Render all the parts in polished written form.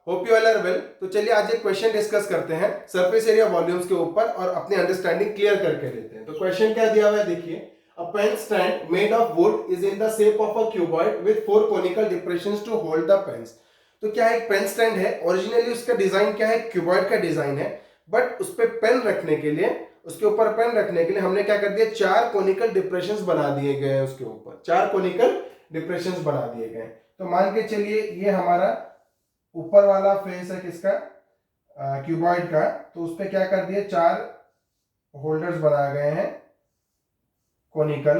Hope you all are well. तो चलिए आज एक क्वेश्चन डिस्कस करते हैं सरफेस एरिया वॉल्यूम्स के ऊपर और अपनी अंडरस्टैंडिंग क्लियर करके लेते हैं। तो क्वेश्चन क्या दिया हुआ है देखिए, a pen stand made of wood is in the shape of a cuboid with 4 conical depressions to hold the pens. तो क्या एक पेन स्टैंड है, ओरिजिनली उसका डिजाइन क्या है, क्यूबॉइड का डिजाइन है, बट उस पर पेन रखने के लिए, उसके ऊपर पेन रखने के लिए हमने क्या कर दिया, 4 कोनिकल डिप्रेशंस बना दिए गए हैं। उसके ऊपर 4 कोनिकल डिप्रेशंस बना दिए गए। तो मान के चलिए ये हमारा ऊपर वाला फेस है किसका, क्यूबॉइड का। तो उस पर क्या कर दिए, 4 होल्डर्स बनाए गए हैं कोनिकल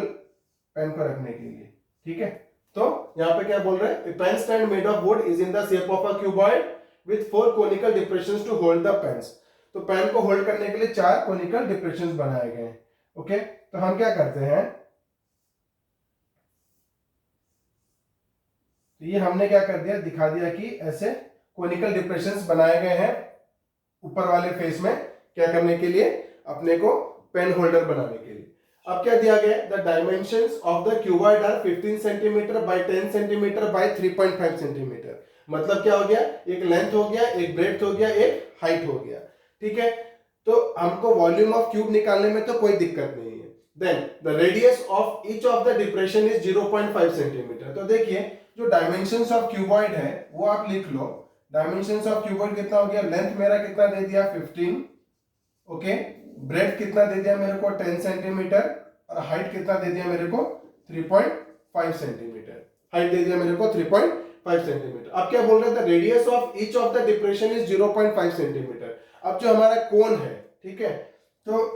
पेन को रखने के लिए। ठीक है, तो यहां पे क्या बोल रहे हैं, pen stand made of wood is in the shape of a cuboid with 4 conical depressions to hold the pens. तो पेन को होल्ड करने के लिए 4 कोनिकल डिप्रेशंस बनाए गए हैं। ओके, तो हम क्या करते हैं, तो ये हमने क्या कर दिया, दिखा दिया कि ऐसे कोनिकल डिप्रेशंस बनाए गए हैं ऊपर वाले फेस में, क्या करने के लिए, अपने को पेन होल्डर बनाने के लिए। अब क्या दिया गया, the dimensions of the cuboid are 15 centimetre by 10 centimetre by 3.5 centimetre. मतलब क्या हो गया, एक लेंथ हो गया, एक ब्रेड्थ हो गया, एक हाइट हो गया। ठीक है, तो हमको वॉल्यूम ऑफ क्यूब निकालने में तो कोई दिक्कत नहीं है। Then the radius of each of the depression is 0.5 centimetre. तो देखिए जो डायमेंशंस ऑफ क्यूबॉइड है वो आप लिख लो। डायमेंशंस ऑफ क्यूबॉइड कितना हो गया, लेंथ मेरा कितना दे दिया 15, ओके, ब्रेड्थ कितना दे दिया मेरे को 10 सेंटीमीटर, और हाइट कितना दे दिया मेरे को 3.5 सेंटीमीटर। हाइट दे दिया मेरे को 3.5 सेंटीमीटर। अब क्या बोल रहे थे, radius of each of the depression is 0.5 centimetre. अब जो हमारा कोन है, ठीक है, तो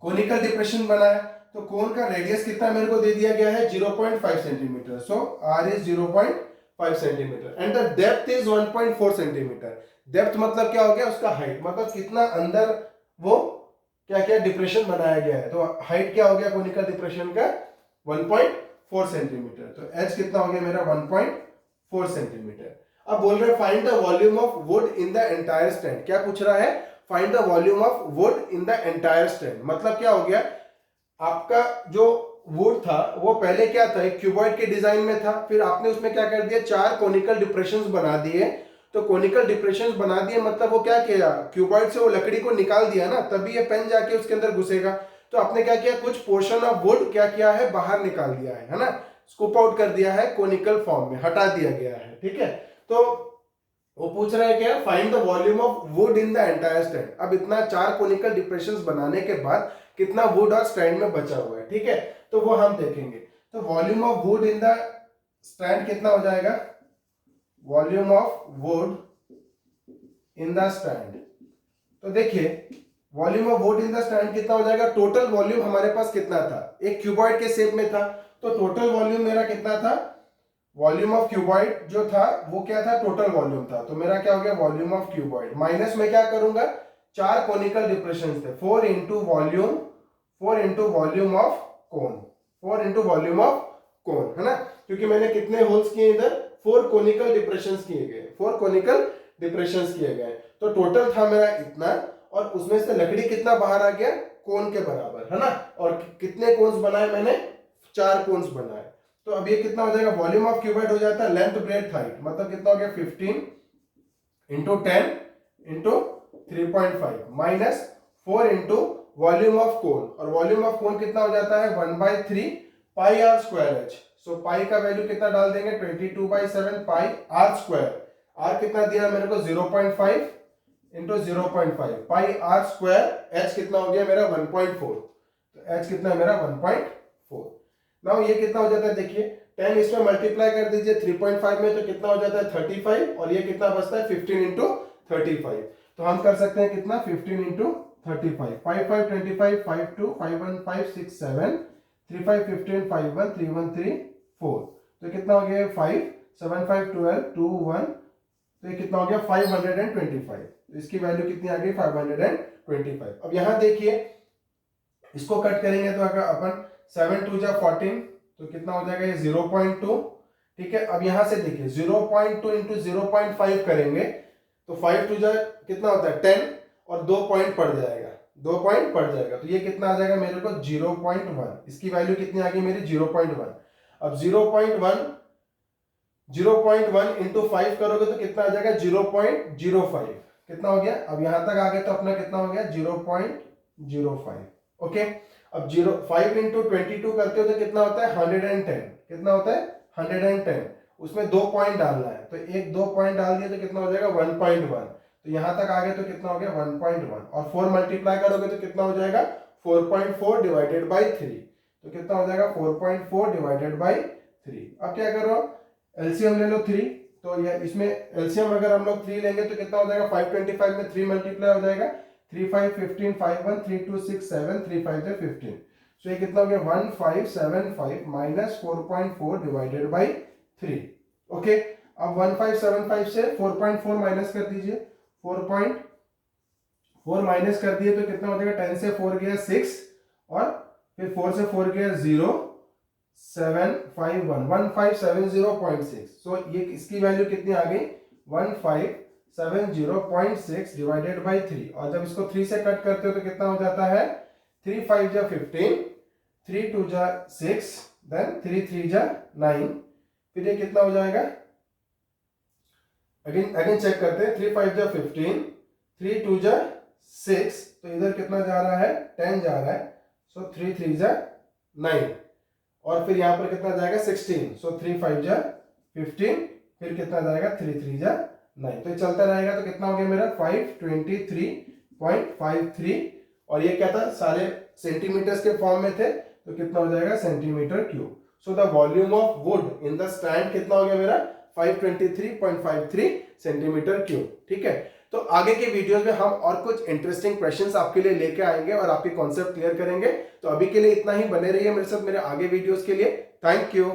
कोनिकल डिप्रेशन बना है, तो कोन का रेडियस कितना मेरे को दे दिया गया है 0.5 centimetre. So r is 0.5 centimetre and the depth is 1.4 centimetre. Depth मतलब क्या हो गया, उसका हाइट, मतलब कितना अंदर वो क्या क्या डिप्रेशन बनाया गया है। तो हाइट क्या हो गया कोनिकल डिप्रेशन का, 1.4 सेंटीमीटर। तो एच कितना हो गया मेरा 1.4 सेंटीमीटर। अब बोल रहे find the volume of would in the entire stand. क्या पूछ रहा है, find the volume of would in the entire stand. मतलब क्या हो गया, आपका जो वुड था वो पहले क्या था, एक क्यूबॉइड के डिजाइन में था, फिर आपने उसमें क्या कर दिया, 4 कोनिकल डिप्रेशंस बना दिए। तो कोनिकल डिप्रेशंस बना दिए मतलब वो क्या किया, क्यूबॉइड से वो लकड़ी को निकाल दिया ना, तभी ये पेन जाके उसके अंदर घुसेगा। तो आपने क्या किया, कुछ पोर्शन ऑफ वुड क्या किया है, बाहर निकाल दिया है ना, स्कूप आउट कर दिया है, कोनिकल फॉर्म में हटा दिया गया है। ठीक है, तो वो पूछ रहा है क्या, find the volume of would in the entire stand. अब इतना 4 कोनिकल डिप्रेशंस बनाने के बाद कितना वुड और स्टैंड में बचा हुआ है। ठीक है, तो वो हम देखेंगे। तो volume of would in the stand कितना हो जाएगा, volume of would in the stand. तो देखिए volume of would in the stand कितना हो जाएगा, टोटल वॉल्यूम हमारे पास कितना था, एक क्यूबॉइड के शेप में था, तो टोटल वॉल्यूम मेरा कितना था, वॉल्यूम ऑफ क्यूबॉइड जो था वो क्या था, टोटल वॉल्यूम था। तो मेरा क्या हो गया, वॉल्यूम ऑफ क्यूबॉइड माइनस में क्या करूंगा, 4 कोनिकल डिप्रेशन थे, 4 into volume, 4 into volume of cone, 4 into volume of cone, है ना, क्योंकि मैंने कितने होल्स किए इधर, 4 कोनिकल डिप्रेशन किए गए, 4 कोनिकल डिप्रेशन किए गए। तो टोटल था मेरा इतना, और उसमें से लकड़ी कितना बाहर आ गया, कोन के बराबर, है ना। और कितने कोन्स बनाए मैंने, 4 कोन्स बनाए। तो अब ये कितना हो जाएगा, वॉल्यूम ऑफ क्यूबॉइड हो जाता है लेंथ ब्रेड्थ हाइट, मतलब कितना हो गया 15 into 10 into 3.5 minus 4 into volume of cone, और वॉल्यूम ऑफ कोन कितना हो जाता है 1/3 पाई आर स्क्वायर एच। सो पाई का वैल्यू कितना डाल देंगे 22/7 पाई आर स्क्वायर। आर कितना दिया मेरे को 0.5 into 0.5 pi r square. H कितना हो गया मेरा 1.4। तो एच कितना है मेरा 1.4। नाउ ये कितना हो जाता है, देखिए 10 इसमें मल्टीप्लाई कर दीजिए 3.5 में, तो कितना हो जाता है 35, और ये कितना बचता है 15 इंटू 35। तो हम कर सकते हैं कितना 15 इंटू 35, 5 5 25 5 2 5 1 5 6 7 3 5 15 5 1 3 1 3 4। तो कितना हो गया 5 7 5 12 2 1, तो ये कितना हो गया 525। तो इसकी वैल्यू कितनी आ गई 525। अब यहां देखिए इसको कट करेंगे तो अगर अपन 7 2 जा 14, तो कितना हो जाएगा ये 0.2। ठीक है, अब यहां से देखिए 0.2 इंटू 0.5 करेंगे तो 5 2 जा कितना होता है 10, और 2 पॉइंट पड़ जाएगा, 2 पॉइंट पड़ जाएगा, तो ये कितना आ जाएगा मेरे को 0.1। इसकी वैल्यू कितनी आ गई मेरी 0.1। अब 0.1 0.1 इंटू 5 करोगे तो कितना आ जाएगा 0.05। कितना हो गया? अब यहां तक आ गए तो अपना कितना हो गया 0.05। ओके, अब 5 इंटू 22 करते हो तो कितना होता है 110। कितना होता है 110। उसमें 2 पॉइंट डालना है तो एक 2 पॉइंट डाल दिया तो कितना हो जाएगा 1.1। तो यहां तक आ गए तो कितना हो गया 1.1 और 4 मल्टीप्लाई करोगे तो कितना हो जाएगा 4.4 डिवाइडेड बाई 3। तो कितना हो जाएगा 4.4 डिवाइडेड बाई 3। अब क्या करो एलसीएम ले लो 3। तो ये इसमें एलसीएम अगर हम लोग 3 लेंगे तो कितना हो जाएगा 525 में 3 मल्टीप्लाई हो जाएगा 3 5 15 5 1 3 2 6 7 3 5 15। सो ये कितना हो गया 1575 माइनस 4.4 डिवाइडेड बाई 3। ओके, अब 1575 से 4.4 माइनस कर दीजिए। 4.4 माइनस कर दिए तो कितना हो जाएगा 10 से 4 गया 6 और फिर 4 से 4 गया 0 751 1570.6। सो ये इसकी वैल्यू कितनी आ गई 1570.6 डिवाइडेड बाई 3। और जब इसको 3 से कट करते हो तो कितना हो जाता है 3 5 जा 15, 3 2 जा 6, देन 3 3 जा 9। फिर ये कितना हो जाएगा अगेन चेक करते हैं 3 5 जा 15, 3 2 जा 6, तो इधर कितना जा रहा है 10 जा रहा है। सो 3 3 जा 9 और फिर यहाँ पर कितना जाएगा 16। सो 3 5 जा 15, फिर कितना जाएगा 3 3 जा 9। तो ये चलता रहेगा तो कितना हो गया मेरा 523.53 और ये क्या था सारे सेंटीमीटर्स के फॉर्म में थे तो कितना हो जाएगा centimetre cube. So the volume of would in the stand कितना हो गया मेरा 523.53 सेंटीमीटर क्यूब। ठीक है, तो आगे के वीडियोस में हम और कुछ इंटरेस्टिंग क्वेश्चंस आपके लिए लेके आएंगे और आपके कॉन्सेप्ट क्लियर करेंगे। तो अभी के लिए इतना ही, बने रहिए मेरे साथ मेरे आगे वीडियोस के लिए। Thank you.